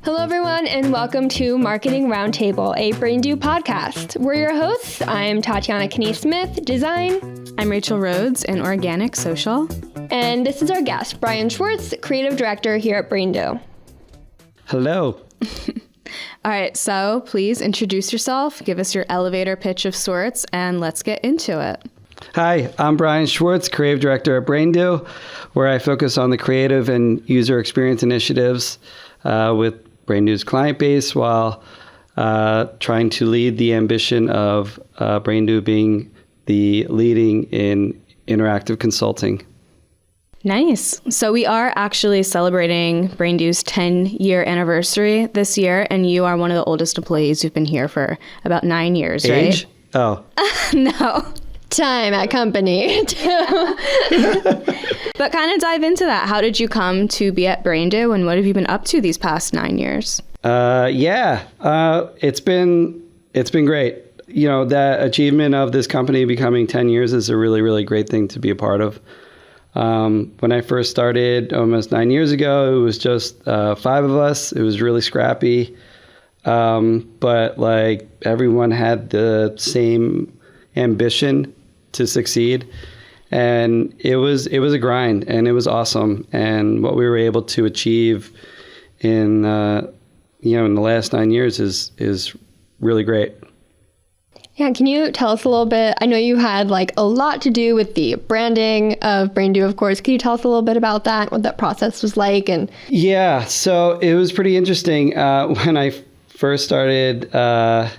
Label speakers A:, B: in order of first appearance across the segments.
A: Hello, everyone, and welcome to Marketing Roundtable, a BrainDo podcast. We're your hosts. I'm Tatiana Kinney-Smith, Design.
B: I'm Rachel Rhodes in Organic Social.
A: And this is our guest, Brian Schwartz, Creative Director here at BrainDo.
C: Hello.
B: All right, so please introduce yourself, give us your elevator pitch of sorts, and let's get into it.
C: Hi, I'm Brian Schwartz, Creative Director at BrainDo, where I focus on the creative and user experience initiatives with BrainDo's client base while trying to lead the ambition of BrainDo being the leading in interactive consulting.
B: Nice. So we are actually celebrating BrainDo's 10-year anniversary this year, and you are one of the oldest employees who've been here for about 9 years,
C: Age?
B: right?
C: Oh.
B: No.
A: Time at company.
B: But kind of dive into that. How did you come to be at BrainDo, and what have you been up to these past 9 years?
C: It's been great. You know, that achievement of this company becoming 10 years is a really, really great thing to be a part of. When I first started almost 9 years ago, it was just 5 of us. It was really scrappy. But like everyone had the same ambition to succeed. And it was a grind, and it was awesome. And what we were able to achieve in the last 9 years is really great.
A: Yeah, can you tell us a little bit? I know you had like a lot to do with the branding of BrainDo, of course. Can you tell us a little bit about that, what that process was like? And
C: yeah, so it was pretty interesting. When I first started, the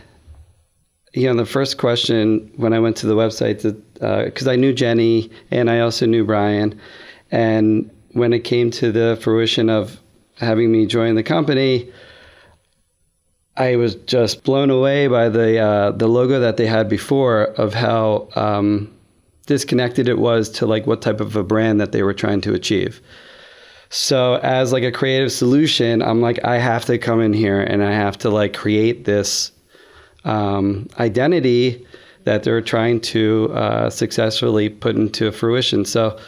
C: first question when I went to the website, because I knew Jenny and I also knew Brian. And when it came to the fruition of having me join the company, I was just blown away by the logo that they had before of how disconnected it was to like what type of a brand that they were trying to achieve. So as like a creative solution, I'm like, I have to come in here and I have to like create this identity that they're trying to successfully put into fruition. So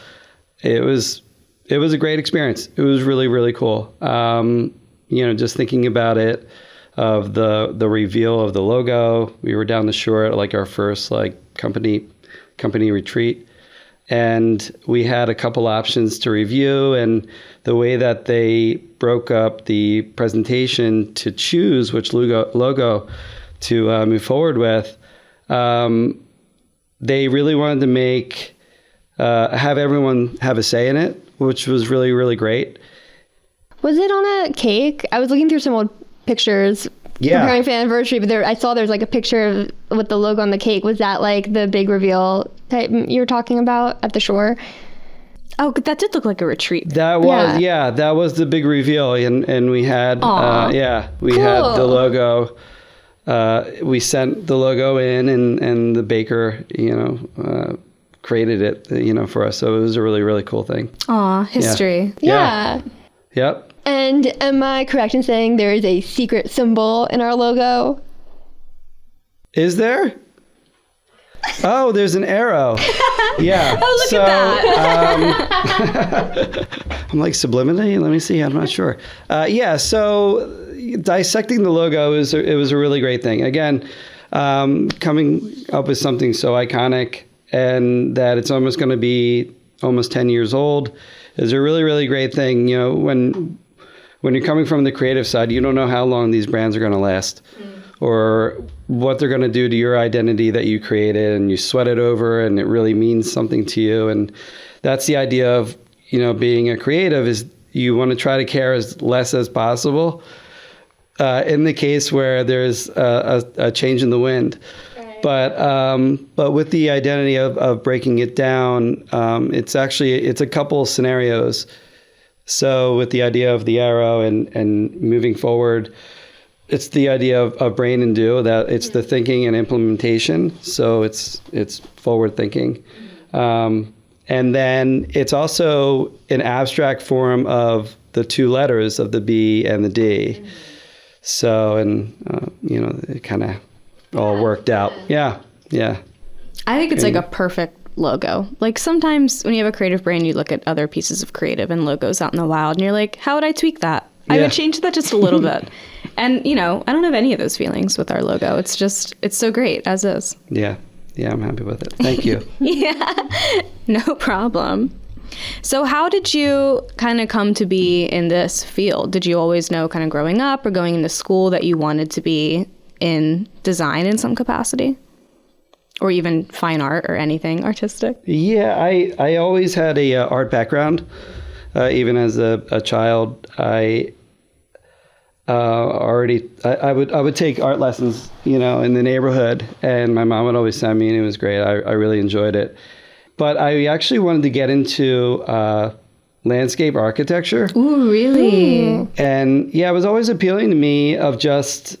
C: it was a great experience. It was really, really cool. Just thinking about it, of the reveal of the logo. We were down the shore at like our first like company retreat, and we had a couple options to review, and the way that they broke up the presentation to choose which logo to move forward with, they really wanted to make have everyone have a say in it, which was really, really great.
A: was it on a cake? I was looking through some old pictures preparing for the anniversary, but I saw there's like a picture with the logo on the cake. Was that like the big reveal type you were talking about at the shore?
B: Oh, that did look like a retreat.
C: That was, that was the big reveal. And we had, had the logo. We sent the logo in and the baker, created it, for us. So it was a really, really cool thing.
B: Aw, history.
A: Yeah.
C: Yep.
A: And am I correct in saying there is a secret symbol in our logo?
C: Is there? Oh, there's an arrow. Yeah.
B: Oh, look at
C: that. I'm like, subliminally? Let me see. I'm not sure. So dissecting the logo was a really great thing. Again, coming up with something so iconic and that it's almost going to be almost 10 years old is a really, really great thing. When you're coming from the creative side, you don't know how long these brands are going to last or what they're going to do to your identity that you created, and you sweat it over and it really means something to you. And that's the idea of, being a creative is you want to try to care as less as possible in the case where there's a change in the wind. Right. But with the identity of breaking it down, it's a couple scenarios. So with the idea of the arrow and moving forward, it's the idea of brain and do, that it's the thinking and implementation. So it's forward thinking. And then it's also an abstract form of the two letters of the B and the D. So, it kind of all worked out. Yeah.
B: I think it's like a perfect logo. Like sometimes when you have a creative brain, you look at other pieces of creative and logos out in the wild and you're like, how would I tweak that? I would change that just a little bit. And, I don't have any of those feelings with our logo. It's so great as is.
C: Yeah. Yeah, I'm happy with it. Thank you.
B: Yeah, no problem. So how did you kind of come to be in this field? Did you always know kind of growing up or going into school that you wanted to be in design in some capacity? Or even fine art or anything artistic?
C: Yeah, I always had a art background. Even as a child, I would take art lessons, in the neighborhood, and my mom would always send me, and it was great. I really enjoyed it. But I actually wanted to get into landscape architecture.
B: Ooh, really?
C: And yeah, it was always appealing to me of just,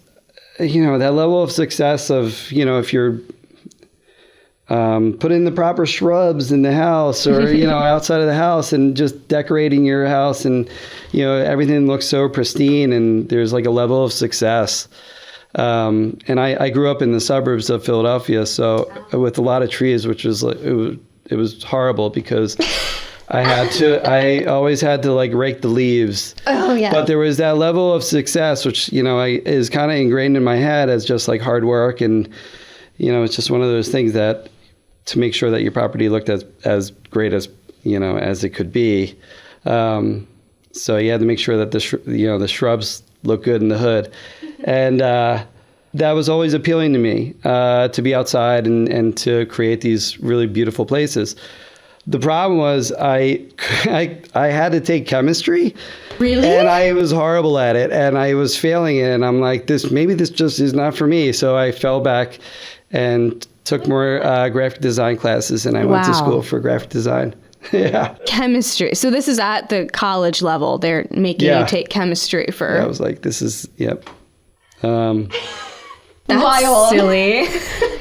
C: that level of success of, if you're putting the proper shrubs in the house or, outside of the house and just decorating your house and, everything looks so pristine and there's like a level of success. And I grew up in the suburbs of Philadelphia, so with a lot of trees, which was like, it was horrible because I always had to like rake the leaves.
A: Oh, yeah.
C: But there was that level of success, which, is kind of ingrained in my head as just like hard work. And, it's just one of those things that to make sure that your property looked as great as, as it could be. So you had to make sure that the shrubs look good in the hood. And, that was always appealing to me, to be outside and to create these really beautiful places. The problem was I had to take chemistry.
B: Really?
C: And I was horrible at it and I was failing it. And I'm like, maybe this just is not for me. So I fell back and took more graphic design classes and I went to school for graphic design. Yeah.
B: Chemistry. So this is at the college level. They're making you take chemistry for...
C: Yeah, I was like, this is, yep.
B: That's
A: wild.
B: Silly.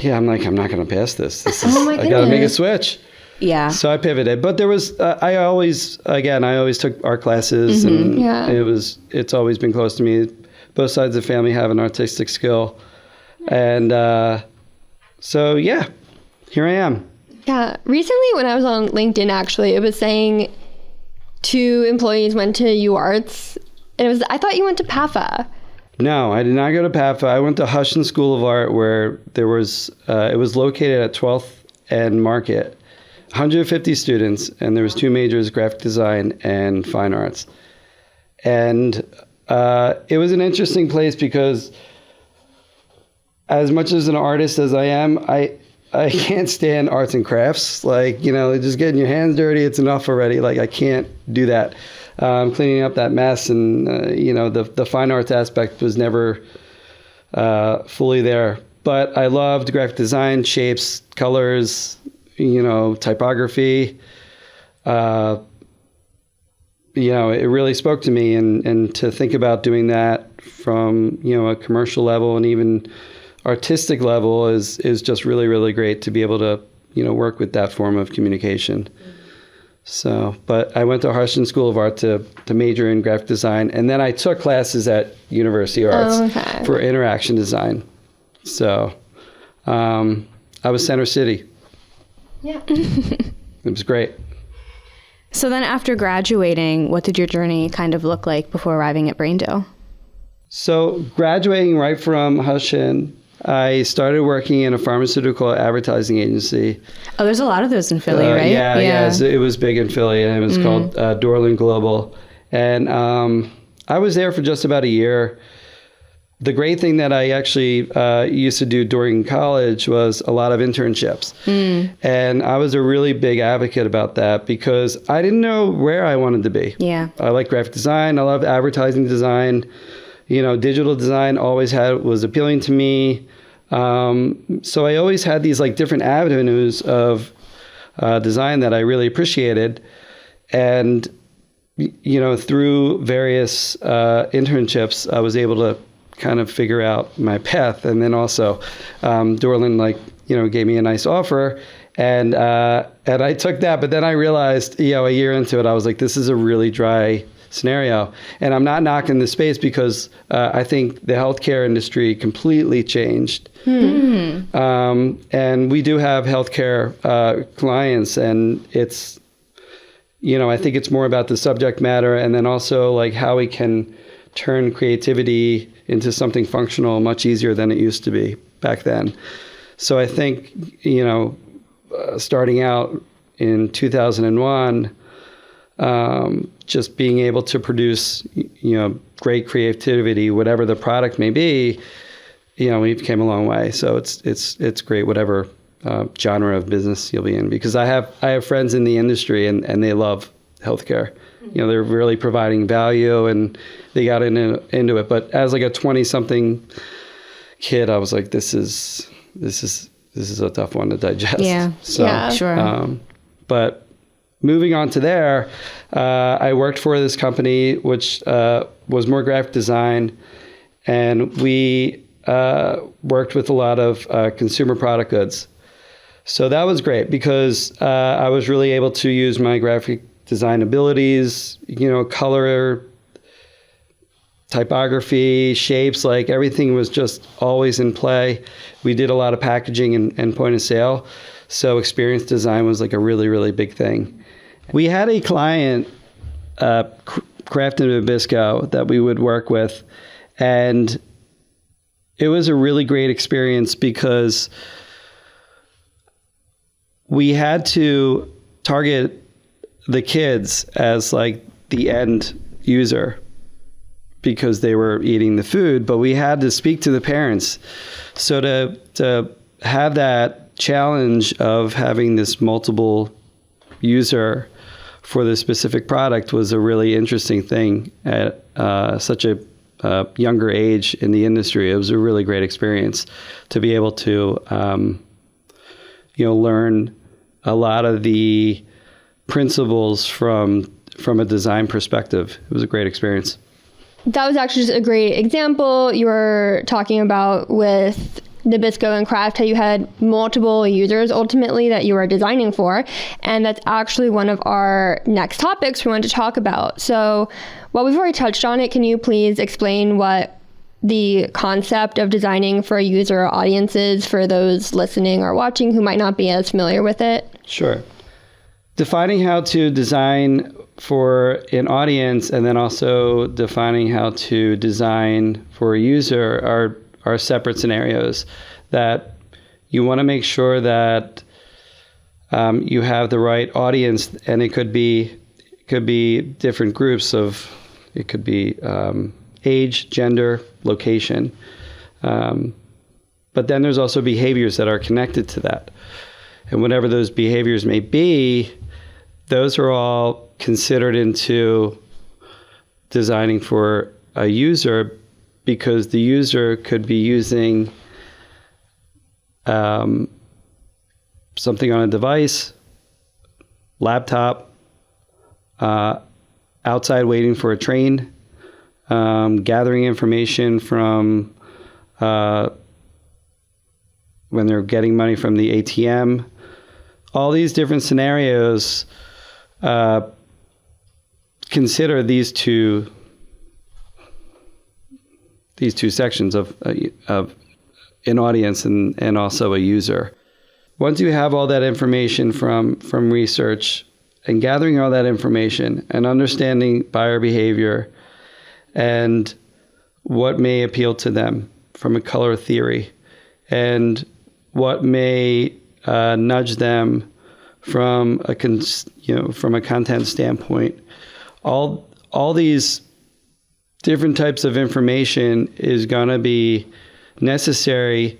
C: Yeah, I'm like, I'm not going to pass this. I
A: goodness.
C: got to make a switch.
B: Yeah.
C: So I pivoted, but there was, I always took art classes and it's always been close to me. Both sides of the family have an artistic skill. And so, yeah, here I am.
A: Yeah. Recently when I was on LinkedIn, actually, it was saying 2 employees went to UArts. And I thought you went to PAFA.
C: No, I did not go to PAFA. I went to Huston School of Art where there was, it was located at 12th and Market. 150 students, and there was 2 majors, graphic design and fine arts. And it was an interesting place because as much as an artist as I am, I can't stand arts and crafts. Like, just getting your hands dirty, it's enough already. Like, I can't do that. Cleaning up that mess and, the fine arts aspect was never fully there. But I loved graphic design, shapes, colors, typography. It really spoke to me. And to think about doing that from, a commercial level and even artistic level is just really, really great to be able to, work with that form of communication. So, but I went to Huston School of Art to major in graphic design, and then I took classes at University of Arts for interaction design. So, I was Center City.
A: Yeah.
C: It was great.
B: So then after graduating, what did your journey kind of look like before arriving at BrainDo?
C: So graduating right from Huston, I started working in a pharmaceutical advertising agency.
B: Oh, there's a lot of those in Philly, right?
C: Yeah. It was big in Philly, and it was called Dorland Global. And I was there for just about a year. The great thing that I actually used to do during college was a lot of internships. And I was a really big advocate about that because I didn't know where I wanted to be.
B: Yeah.
C: I like graphic design. I love advertising design. Digital design was appealing to me. So I always had these like different avenues of design that I really appreciated. And, through various internships, I was able to kind of figure out my path. And then also Dorland, gave me a nice offer. And I took that. But then I realized, a year into it, I was like, this is a really dry scenario. And I'm not knocking the space because I think the healthcare industry completely changed. And we do have healthcare clients, and it's, I think it's more about the subject matter and then also like how we can turn creativity into something functional much easier than it used to be back then. So I think, starting out in 2001, just being able to produce, great creativity, whatever the product may be, we've came a long way. So it's great, whatever genre of business you'll be in, because I have friends in the industry and they love healthcare. They're really providing value and they got into it. But as like a 20-something kid, I was like, this is a tough one to digest.
B: Yeah.
C: So,
B: yeah, sure.
C: But moving on to there, I worked for this company, which was more graphic design, and we worked with a lot of consumer product goods. So that was great because I was really able to use my graphic design abilities, color, typography, shapes, like everything was just always in play. We did a lot of packaging and point of sale. So experience design was like a really, really big thing. We had a client, Kraft and Nabisco, that we would work with. And it was a really great experience because we had to target the kids as like the end user because they were eating the food, but we had to speak to the parents. So to have that challenge of having this multiple user for the specific product was a really interesting thing at such a younger age in the industry. It was a really great experience to be able to learn a lot of the principles from a design perspective. It was a great experience.
A: That was actually just a great example you were talking about with Nabisco and Kraft, how you had multiple users ultimately that you were designing for. And that's actually one of our next topics we wanted to talk about. So while we've already touched on it, can you please explain what the concept of designing for a user or audience is for those listening or watching who might not be as familiar with it?
C: Sure. Defining how to design for an audience and then also defining how to design for a user are separate scenarios that you want to make sure that you have the right audience, and it could be different groups of, it could be age, gender, location. But then there's also behaviors that are connected to that. And whatever those behaviors may be, those are all considered into designing for a user, because the user could be using something on a device, laptop, outside waiting for a train, gathering information from when they're getting money from the ATM. All these different scenarios consider these two sections of an audience and also a user. Once you have all that information from research and gathering all that information and understanding buyer behavior and what may appeal to them from a color theory and what may nudge them from a content standpoint, all these different types of information is going to be necessary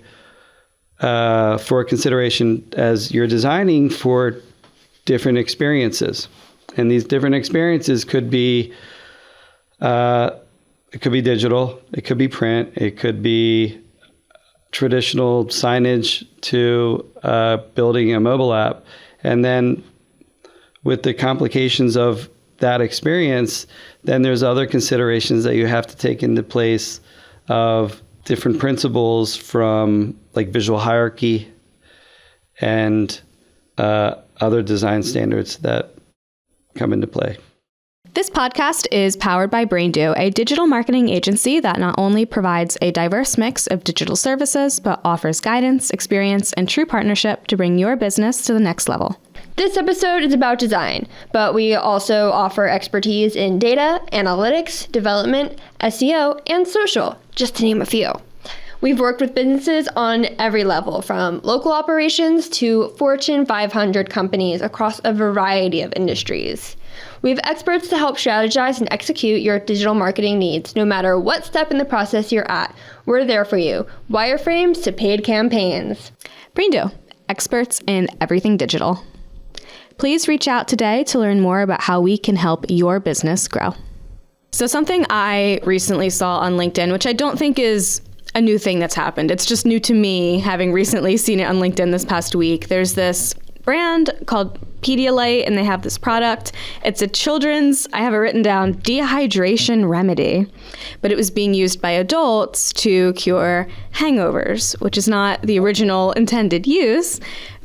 C: for consideration as you're designing for different experiences. And these different experiences could be it could be digital, it could be print, it could be traditional signage to building a mobile app. And then with the complications of that experience, then there's other considerations that you have to take into place of different principles from like visual hierarchy and other design standards that come into play.
B: This podcast is powered by BrainDo, a digital marketing agency that not only provides a diverse mix of digital services, but offers guidance, experience, and true partnership to bring your business to the next level.
A: This episode is about design, but we also offer expertise in data, analytics, development, SEO, and social, just to name a few. We've worked with businesses on every level, from local operations to Fortune 500 companies across a variety of industries. We have experts to help strategize and execute your digital marketing needs, no matter what step in the process you're at. We're there for you. Wireframes to paid campaigns.
B: BrainDo, experts in everything digital. Please reach out today to learn more about how we can help your business grow. So something I recently saw on LinkedIn, which I don't think is a new thing that's happened. It's just new to me, having recently seen it on LinkedIn this past week. There's this brand called Pedialyte, and they have this product. It's a children's, I have it written down, dehydration remedy, but it was being used by adults to cure hangovers, which is not the original intended use,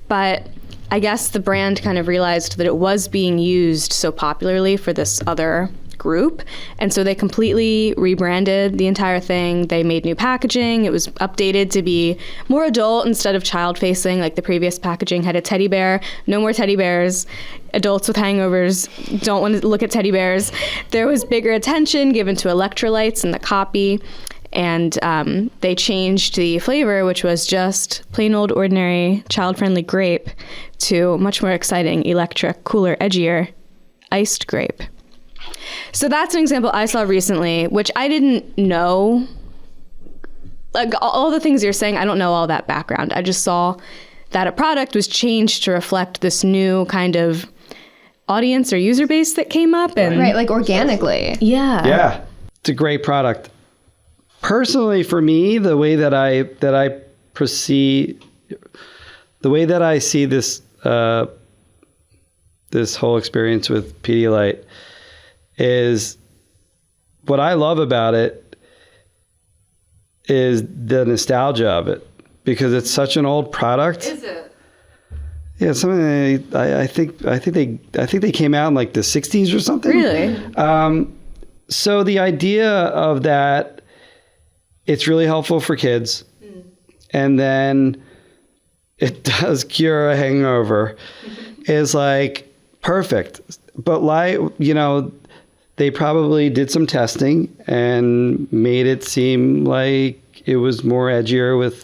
B: but I guess the brand kind of realized that it was being used so popularly for this other group, and so they completely rebranded the entire thing. They made new packaging. It was updated to be more adult instead of child-facing, like the previous packaging had a teddy bear. No more teddy bears. Adults with hangovers don't want to look at teddy bears. There was bigger attention given to electrolytes in the copy, and they changed the flavor, which was just plain old ordinary child-friendly grape, to much more exciting, electric, cooler, edgier iced grape. So that's an example I saw recently, which I didn't know. Like all the things you're saying, I don't know all that background. I just saw that a product was changed to reflect this new kind of audience or user base that came up. And
A: Right, like organically.
B: Yeah.
C: Yeah, it's a great product. Personally, for me, the way that I see this this whole experience with Pedialyte is, what I love about it is the nostalgia of it, because it's such an old product.
B: Is it?
C: Yeah, something I think they came out in like the 60s or something.
B: Really?
C: So the idea of that, it's really helpful for kids, and then it does cure a hangover, is like perfect. But like, they probably did some testing and made it seem like it was more edgier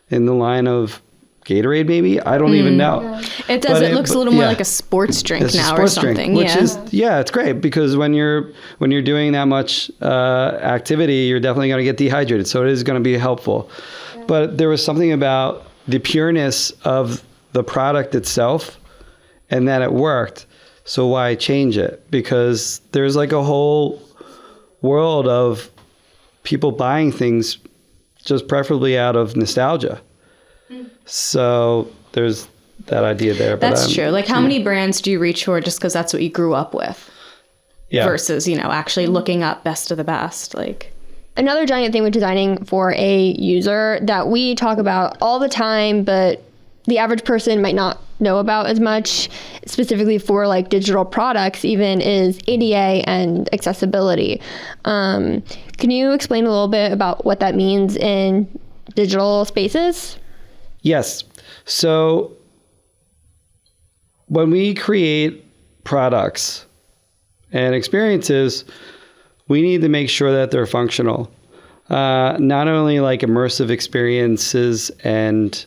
C: in the line of Gatorade, maybe. I don't even know.
B: It does. It looks a little more like a sports drink now or something.
C: Which is it's great, because when you're doing that much activity, you're definitely going to get dehydrated. So it is going to be helpful. Yeah. But there was something about the pureness of the product itself, and that it worked. So why change it? Because there's like a whole world of people buying things just preferably out of nostalgia. So there's that idea there.
B: That's true. Like, how many brands do you reach for just because that's what you grew up with? Yeah. Versus, actually looking up best of the best. Like,
A: another giant thing with designing for a user that we talk about all the time, but the average person might not know about as much, specifically for like digital products even, is ADA and accessibility. Can you explain a little bit about what that means in digital spaces?
C: Yes. So when we create products and experiences, we need to make sure that they're functional. Not only like immersive experiences and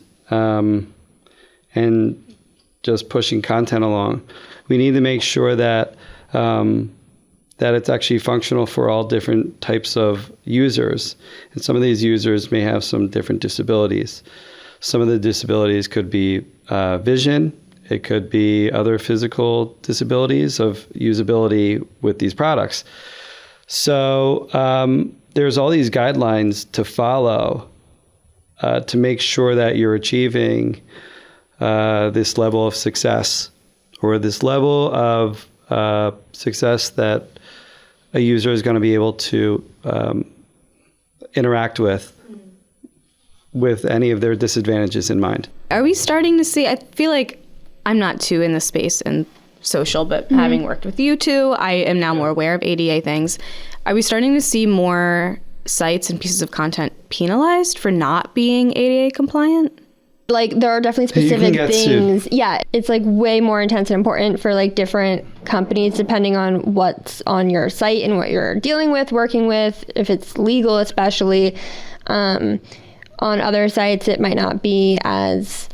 C: just pushing content along. We need to make sure that that it's actually functional for all different types of users. And some of these users may have some different disabilities. Some of the disabilities could be vision. It could be other physical disabilities of usability with these products. So there's all these guidelines to follow to make sure that you're achieving this level of success, or this level of success that a user is going to be able to interact with any of their disadvantages in mind.
B: Are we starting to see, I feel like I'm not too in the space, and social, but having worked with you two, I am now more aware of ADA things. Are we starting to see more sites and pieces of content penalized for not being ADA compliant?
A: Like, there are definitely specific things. Sued. Yeah, it's like way more intense and important for like different companies depending on what's on your site and what you're dealing with, working with, if it's legal especially. On other sites, it might not be as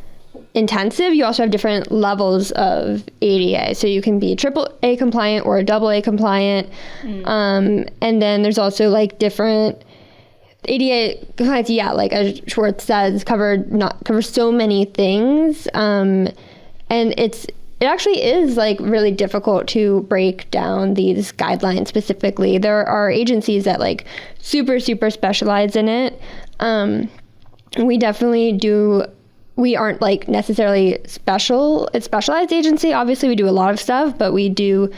A: intensive. You also have different levels of ADA. So you can be AAA compliant or AA compliant. And then there's also like different ADA compliance, like as Schwartz says, covers so many things. And it actually is like really difficult to break down these guidelines specifically. There are agencies that like super, super specialize in it. We definitely do. We aren't like necessarily a specialized agency. Obviously we do a lot of stuff, but we do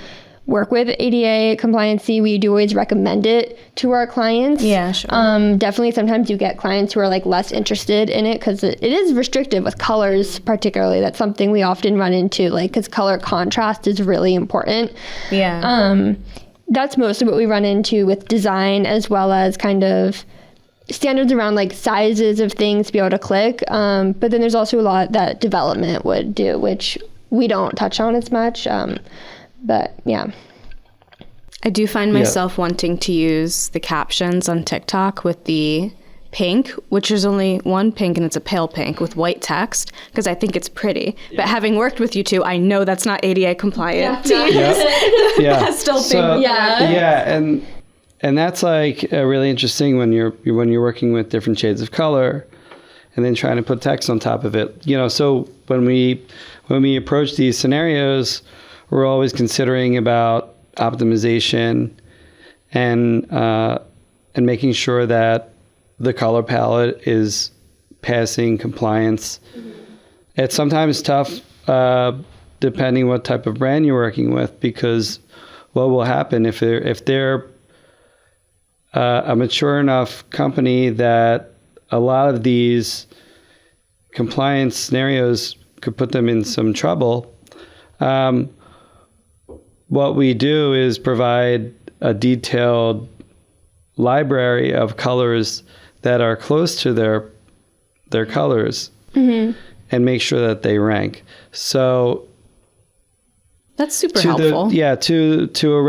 A: work with ADA compliancy. We do always recommend it to our clients.
B: Yeah, sure.
A: Definitely sometimes you get clients who are like less interested in it because it is restrictive with colors particularly. That's something we often run into, like, because color contrast is really important.
B: Yeah.
A: That's mostly what we run into with design, as well as kind of standards around like sizes of things to be able to click. But then there's also a lot that development would do, which we don't touch on as much. But yeah.
B: I do find myself wanting to use the captions on TikTok with the pink, which is only one pink and it's a pale pink with white text, because I think it's pretty. Yeah. But having worked with you two, I know that's not ADA compliant.
C: Yeah.
B: Pastel
C: pink.
B: Yeah.
C: And that's like really interesting when you're working with different shades of color and then trying to put text on top of it. So when we approach these scenarios, we're always considering about optimization and making sure that the color palette is passing compliance. Mm-hmm. It's sometimes tough depending what type of brand you're working with, because what will happen if they're a mature enough company that a lot of these compliance scenarios could put them in some trouble. What we do is provide a detailed library of colors that are close to their colors, mm-hmm. and make sure that they rank. So
B: that's super helpful.
C: To a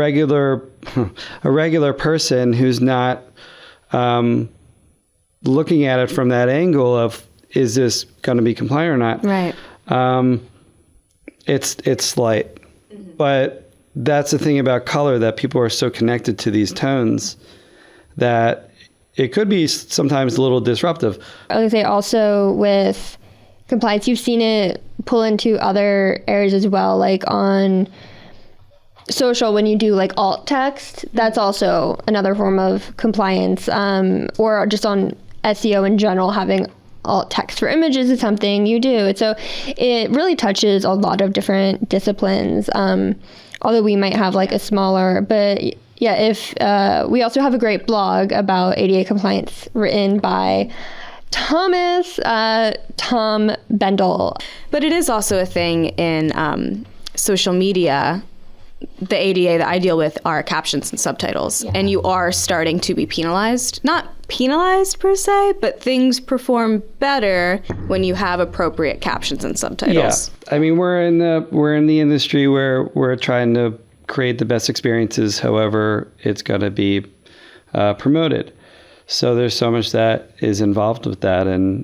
C: regular person who's not looking at it from that angle of, is this going to be compliant or not?
B: Right.
C: It's slight, mm-hmm. but that's the thing about color, that people are so connected to these tones that it could be sometimes a little disruptive.
A: I would say also with compliance, you've seen it pull into other areas as well, like on social, when you do like alt text, that's also another form of compliance, or just on SEO in general, having alt text for images is something you do. So it really touches a lot of different disciplines, although we might have like a smaller, but yeah, if we also have a great blog about ADA compliance written by Tom Bendel.
B: But it is also a thing in social media. The ADA that I deal with are captions and subtitles, and you are starting to be penalized. Not penalized per se, but things perform better when you have appropriate captions and subtitles.
C: Yeah, I mean, we're in the industry where we're trying to create the best experiences, however it's going to be promoted. So there's so much that is involved with that, and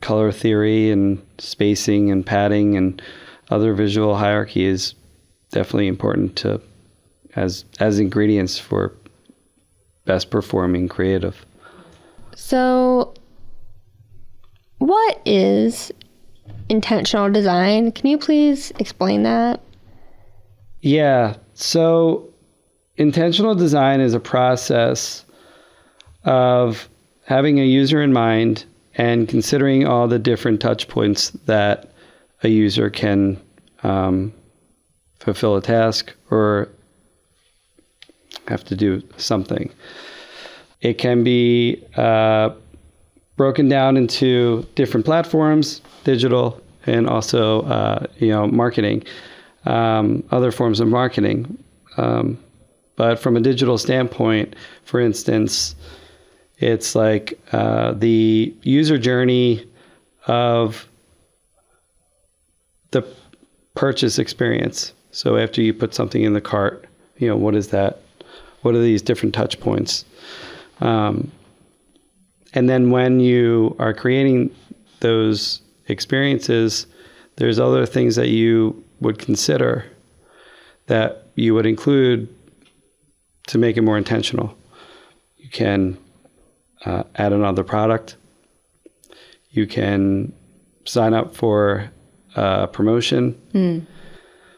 C: color theory and spacing and padding and other visual hierarchy is definitely important to as ingredients for best performing creative.
A: So what is intentional design? Can you please explain that?
C: Yeah. So intentional design is a process of having a user in mind and considering all the different touch points that a user can fulfill a task or have to do something. It can be broken down into different platforms, digital and also marketing. other forms of marketing. But from a digital standpoint, for instance, it's like the user journey of the purchase experience. So after you put something in the cart, what is that? What are these different touch points? And then when you are creating those experiences, there's other things that you would consider that you would include to make it more intentional. You can add another product. You can sign up for promotion.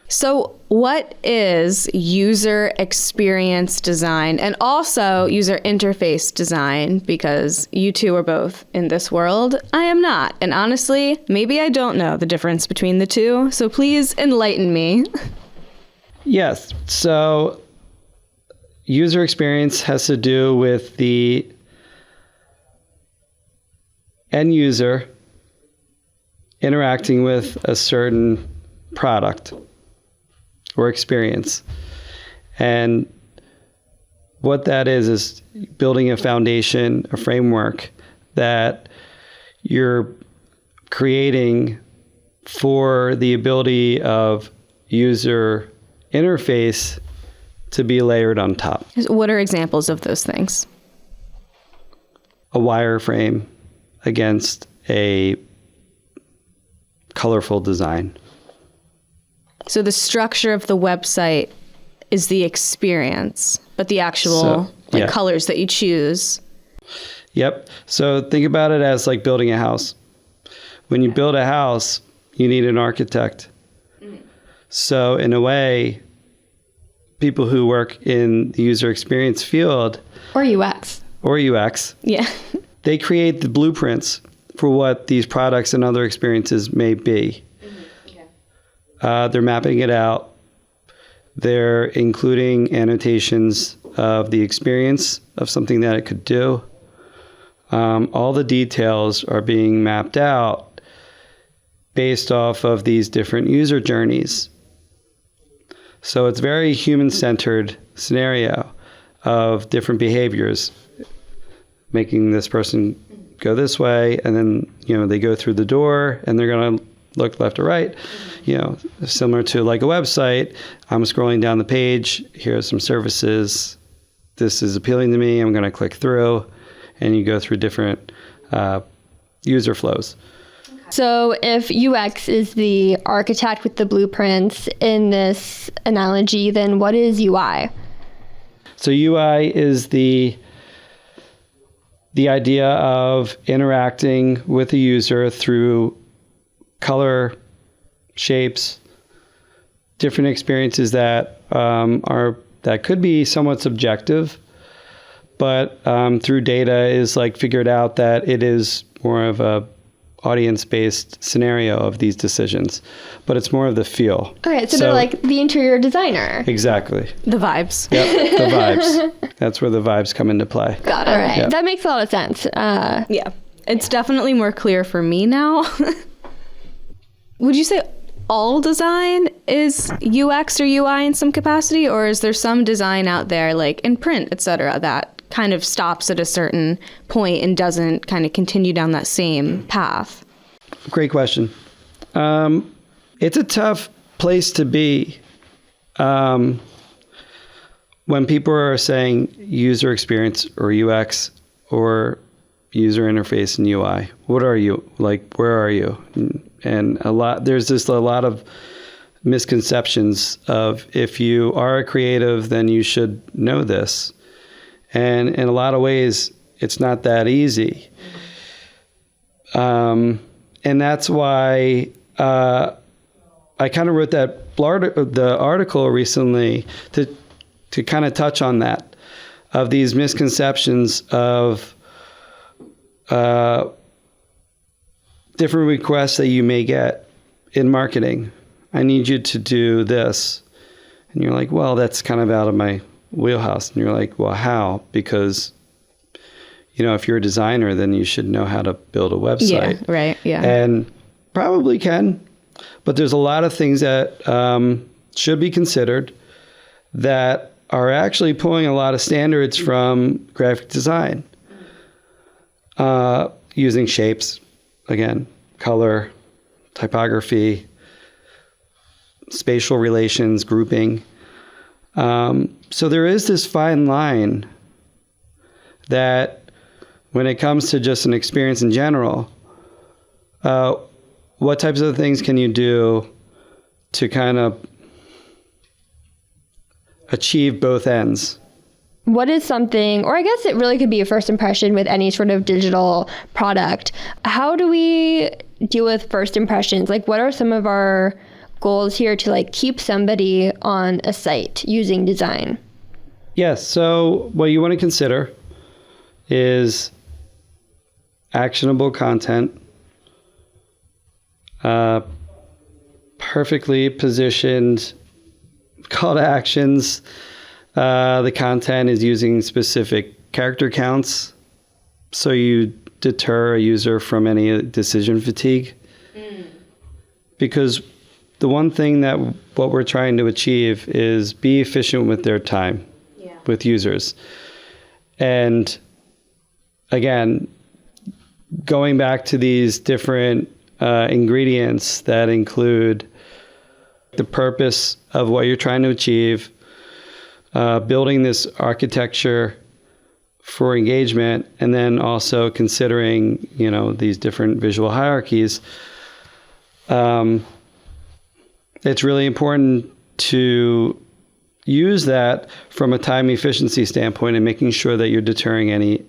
B: So what is user experience design and also user interface design? Because you two are both in this world. I am not. And honestly, maybe I don't know the difference between the two. So please enlighten me.
C: Yes. So user experience has to do with the end user interacting with a certain product or experience. And what that is building a foundation, a framework that you're creating for the ability of user interface to be layered on top.
B: What are examples of those things?
C: A wireframe against a colorful design.
B: So the structure of the website is the experience, but the actual colors that you choose.
C: Yep. So think about it as like building a house. When you build a house, you need an architect. So in a way, people who work in the user experience field
A: or UX,
B: yeah,
C: they create the blueprints for what these products and other experiences may be. They're mapping it out. They're including annotations of the experience of something that it could do. All the details are being mapped out based off of these different user journeys. So it's very human-centered scenario of different behaviors, making this person go this way, and then they go through the door, and they're going to look left or right. Similar to like a website, I'm scrolling down the page, here are some services, this is appealing to me, I'm going to click through, and you go through different user flows.
A: So if UX is the architect with the blueprints in this analogy, then what is UI?
C: So UI is the idea of interacting with the user through color, shapes, different experiences that that could be somewhat subjective, but through data is like figured out that it is more of a audience-based scenario of these decisions, but it's more of the feel.
A: Okay, so they're like the interior designer.
C: Exactly.
B: The vibes.
C: Yep, the vibes. That's where the vibes come into play.
A: Got it. All right. Yep. That makes a lot of sense.
B: Yeah. It's definitely more clear for me now. Would you say all design is UX or UI in some capacity, or is there some design out there, like in print, et cetera, that kind of stops at a certain point and doesn't kind of continue down that same path?
C: Great question. It's a tough place to be when people are saying user experience or UX or user interface and UI. What are you? Like, where are you? And there's just a lot of misconceptions of if you are a creative, then you should know this. And in a lot of ways, it's not that easy. And that's why I kind of wrote the article recently to kind of touch on that, of these misconceptions of different requests that you may get in marketing. I need you to do this. And you're like, well, that's kind of out of my wheelhouse. And you're like, well, how? Because, if you're a designer, then you should know how to build a website.
B: Yeah, right, yeah.
C: And probably can. But there's a lot of things that should be considered that are actually pulling a lot of standards from graphic design, using shapes, again, color, typography, spatial relations, grouping. So there is this fine line that when it comes to just an experience in general, what types of things can you do to kind of achieve both ends?
A: What is something, or I guess it really could be a first impression with any sort of digital product. How do we deal with first impressions? Like, what are some of our goals here to like keep somebody on a site using design?
C: Yes. So what you want to consider is actionable content, perfectly positioned call to actions. The content is using specific character counts, so you deter a user from any decision fatigue. Because the one thing that what we're trying to achieve is be efficient with their time, with users. And again, going back to these different ingredients that include the purpose of what you're trying to achieve, building this architecture for engagement, and then also considering, these different visual hierarchies. It's really important to use that from a time efficiency standpoint and making sure that you're deterring any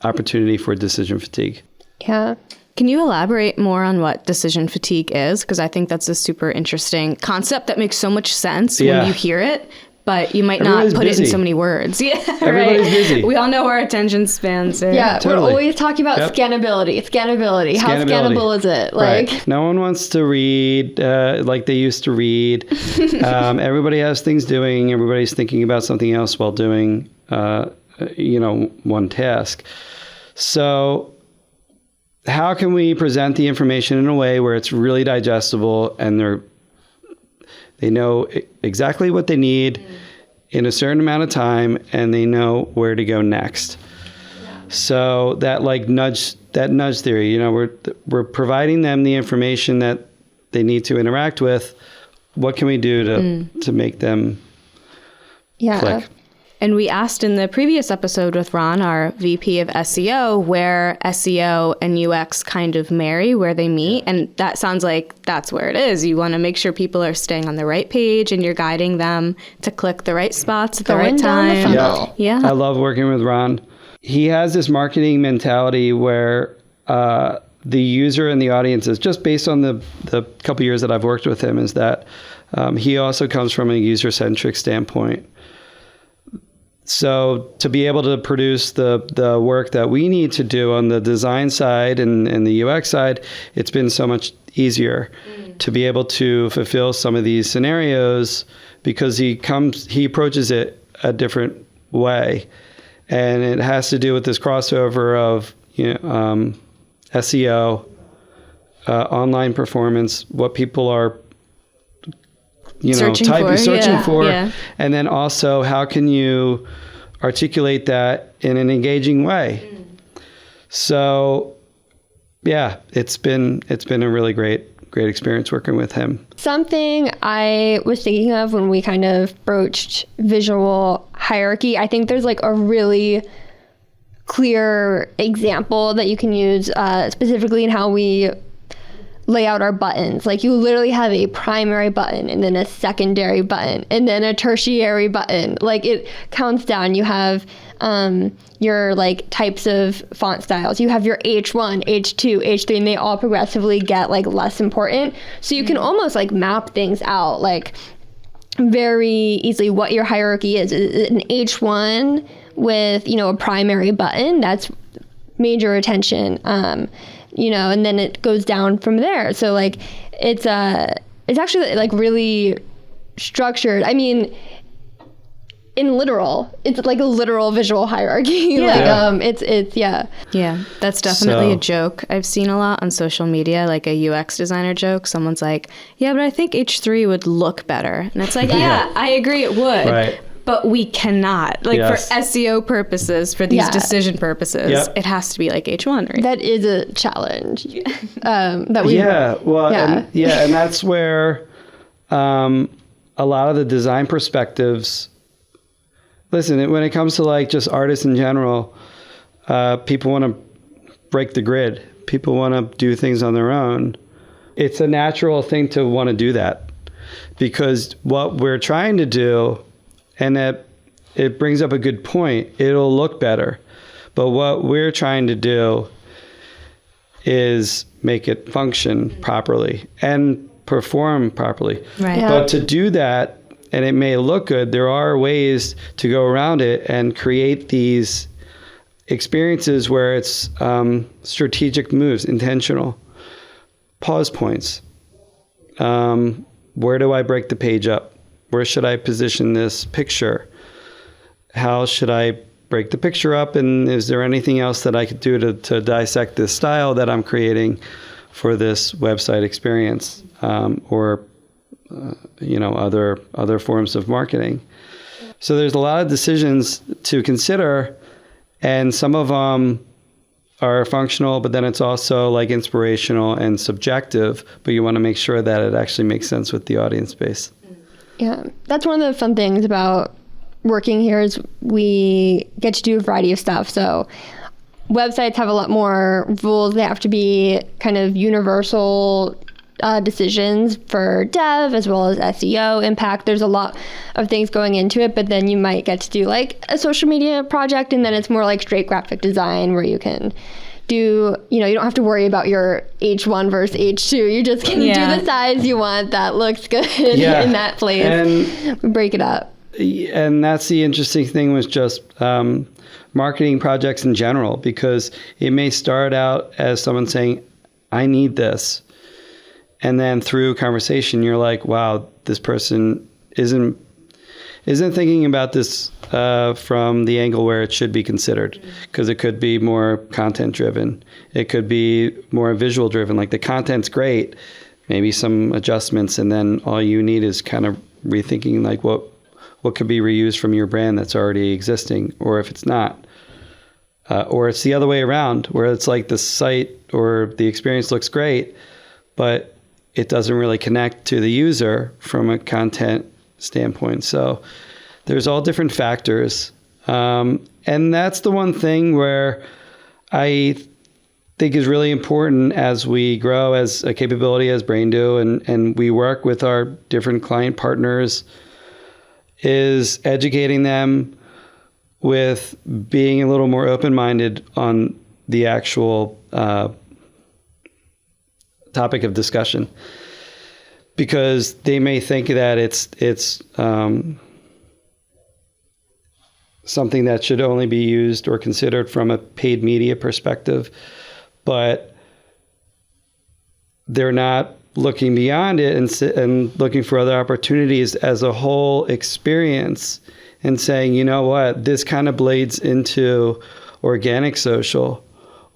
C: opportunity for decision fatigue.
A: Yeah.
B: Can you elaborate more on what decision fatigue is? Because I think that's a super interesting concept that makes so much sense when you hear it, but you might not put it in so many words. Yeah,
C: Everybody's busy.
B: We all know our attention spans are.
A: Yeah,
C: totally.
A: We're always talking about scannability. How scannable is it?
C: Right. No one wants to read like they used to read. Everybody has things doing. Everybody's thinking about something else while doing, one task. So how can we present the information in a way where it's really digestible and they know exactly what they need in a certain amount of time, and they know where to go next? So that nudge theory, we're providing them the information that they need to interact with. What can we do to make them click?
B: And we asked in the previous episode with Ron, our VP of SEO, where SEO and UX kind of marry, where they meet. And that sounds like that's where it is. You want to make sure people are staying on the right page and you're guiding them to click the right spots at the right time.
A: Yeah.
C: I love working with Ron. He has this marketing mentality where the user and the audience is just based on the couple years that I've worked with him, is that he also comes from a user-centric standpoint. So to be able to produce the work that we need to do on the design side and the UX side, it's been so much easier to be able to fulfill some of these scenarios because he approaches it a different way. And it has to do with this crossover of SEO, online performance, what people are searching for. And then also, how can you articulate that in an engaging way? So it's been a really great experience working with him.
A: Something I was thinking of when we kind of broached visual hierarchy, I think there's like a really clear example that you can use specifically in how we lay out our buttons. Like, you literally have a primary button and then a secondary button and then a tertiary button. Like, it counts down. You have your like types of font styles. You have your H1, H2, H3, and they all progressively get like less important. So you can almost like map things out like very easily what your hierarchy is. An H1 with, a primary button, that's major attention. And then it goes down from there. So like it's actually like really structured. I mean, in literal. It's like a literal visual hierarchy.
B: Yeah, that's definitely a joke I've seen a lot on social media, like a UX designer joke. Someone's like, yeah, but I think H3 would look better. And it's like, yeah, I agree it would. Right. But we cannot, like for SEO purposes, for these decision purposes, it has to be like H1, right?
A: That is a challenge. And
C: that's where a lot of the design perspectives, listen, when it comes to like just artists in general, people want to break the grid. People want to do things on their own. It's a natural thing to want to do that, because what we're trying to do, and that it brings up a good point, it'll look better. But what we're trying to do is make it function properly and perform properly.
B: Right.
C: But to do that, and it may look good, there are ways to go around it and create these experiences where it's strategic moves, intentional pause points. Where do I break the page up? Where should I position this picture? How should I break the picture up? And is there anything else that I could do to dissect this style that I'm creating for this website experience, or other forms of marketing? So there's a lot of decisions to consider, and some of them are functional, but then it's also like inspirational and subjective, but you want to make sure that it actually makes sense with the audience base.
A: Yeah, that's one of the fun things about working here is we get to do a variety of stuff. So websites have a lot more rules. They have to be kind of universal decisions for dev as well as SEO impact. There's a lot of things going into it, but then you might get to do like a social media project, and then it's more like straight graphic design where you can do, you don't have to worry about your H1 versus H2. You just can do the size you want that looks good in that place. And break it up.
C: And that's the interesting thing with just marketing projects in general, because it may start out as someone saying, I need this. And then through conversation, you're like, wow, this person isn't thinking about this from the angle where it should be considered, because it could be more content driven. It could be more visual driven. Like the content's great, maybe some adjustments, and then all you need is kind of rethinking like what could be reused from your brand that's already existing, or if it's not. Or it's the other way around, where it's like the site or the experience looks great, but it doesn't really connect to the user from a content standpoint. So there's all different factors. And that's the one thing where I think is really important as we grow as a capability as BrainDo, and we work with our different client partners, is educating them with being a little more open-minded on the actual topic of discussion, because they may think that it's something that should only be used or considered from a paid media perspective, but they're not looking beyond it and looking for other opportunities as a whole experience, and saying, you know what, this kind of blades into organic social.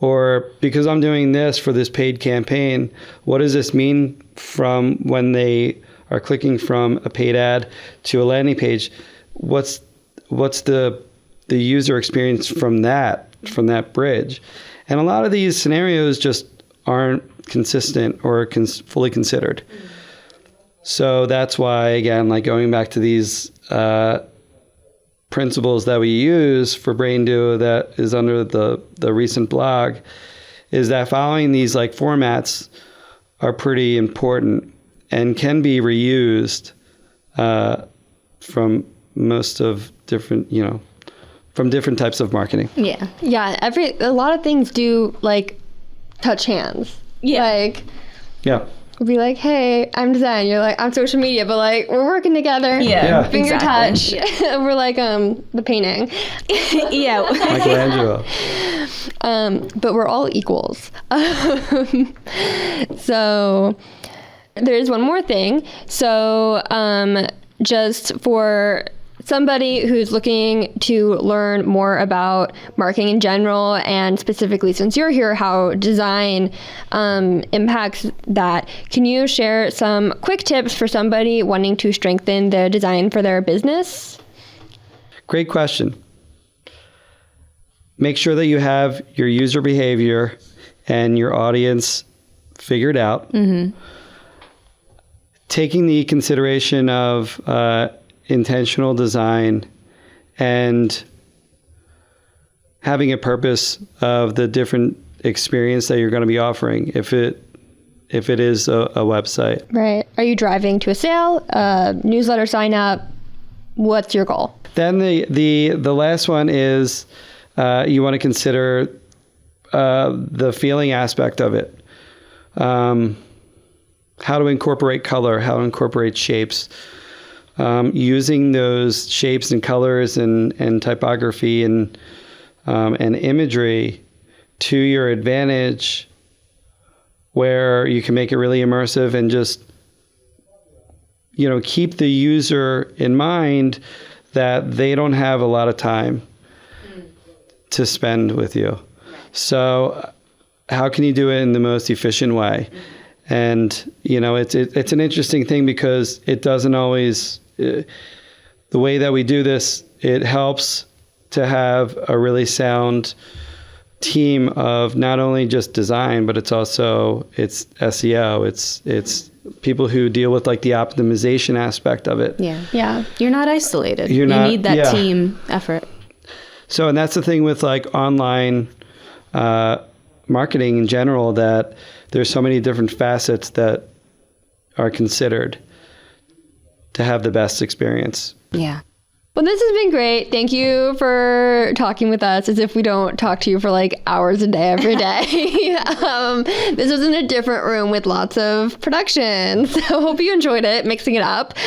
C: Or because I'm doing this for this paid campaign, what does this mean from when they are clicking from a paid ad to a landing page? What's the user experience from that bridge? And a lot of these scenarios just aren't consistent or fully considered. So that's why, again, like going back to these principles that we use for BrainDo that is under the recent blog, is that following these like formats are pretty important and can be reused from most of different, from different types of marketing.
A: Yeah. Yeah. A lot of things do like touch hands. Yeah. Be like, hey, I'm design. You're like, I'm social media, but like we're working together.
B: Yeah.
A: Finger touch. Yeah. We're like the painting.
B: Yeah.
C: Michelangelo.
A: But we're all equals. So there's one more thing. So just for somebody who's looking to learn more about marketing in general, and specifically since you're here, how design impacts that, can you share some quick tips for somebody wanting to strengthen the design for their business?
C: Great question. Make sure that you have your user behavior and your audience figured out. Mm-hmm. Taking the consideration of intentional design and having a purpose of the different experience that you're going to be offering, if it is a website.
A: Right. Are you driving to a sale, newsletter sign up? What's your goal? Then
C: the last one is you want to consider the feeling aspect of it. How to incorporate color, how to incorporate shapes. Using those shapes and colors and typography and imagery to your advantage, where you can make it really immersive and just, keep the user in mind that they don't have a lot of time to spend with you. So how can you do it in the most efficient way? And, it's an interesting thing because it doesn't always, the way that we do this, it helps to have a really sound team of not only just design, but it's SEO. It's people who deal with like the optimization aspect of it.
B: Yeah. Yeah. You're not isolated. You need that team effort.
C: So, and that's the thing with like online marketing in general, that there's so many different facets that are considered to have the best experience.
B: Yeah.
A: Well, this has been great. Thank you for talking with us, as if we don't talk to you for like hours a day every day. This was in a different room with lots of production. So hope you enjoyed it, mixing it up.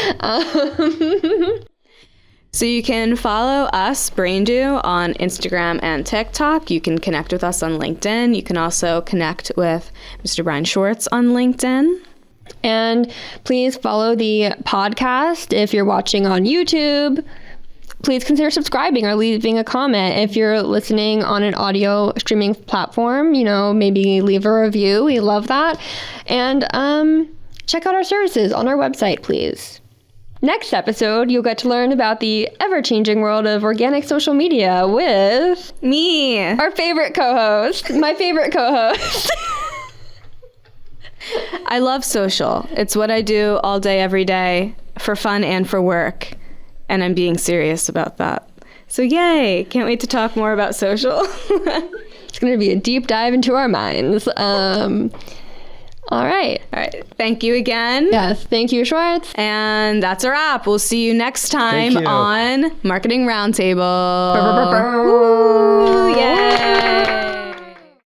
B: So you can follow us, BrainDo, on Instagram and TikTok. You can connect with us on LinkedIn. You can also connect with Mr. Brian Schwartz on LinkedIn.
A: And please follow the podcast. If you're watching on YouTube, please consider subscribing or leaving a comment. If you're listening on an audio streaming platform, maybe leave a review. We love that. And check out our services on our website, please. Next episode, you'll get to learn about the ever-changing world of organic social media with
B: me,
A: our favorite co-host, my favorite co-host.
B: I love social. It's what I do all day, every day, for fun and for work. And I'm being serious about that. So yay, can't wait to talk more about social.
A: It's going to be a deep dive into our minds. All right.
B: Thank you again.
A: Yes. Thank you, Schwartz.
B: And that's a wrap. We'll see you next time on Marketing Roundtable. Woo, yay.